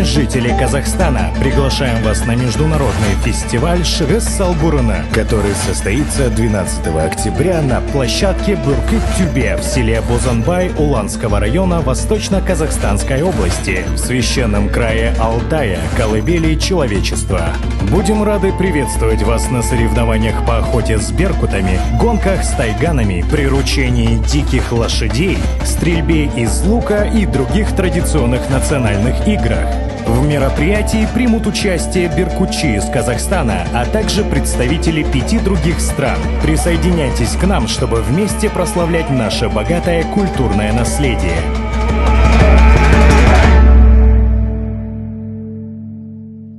жители Казахстана, приглашаем вас на международный фестиваль Шығыс-Салбурны, который состоится 12 октября на площадке Бүркіт-Тюбе в селе Бозанбай Уланского района Восточно-Казахстанской области, в священном крае Алтая, колыбели человечества. Будем рады приветствовать вас на соревнованиях по охоте с беркутами, гонках с тайганами, приручении диких лошадей, стрельбе из лука и других традиционных национальных играх. В мероприятии примут участие беркутчи из Казахстана, а также представители 5 других стран. Присоединяйтесь к нам, чтобы вместе прославлять наше богатое культурное наследие.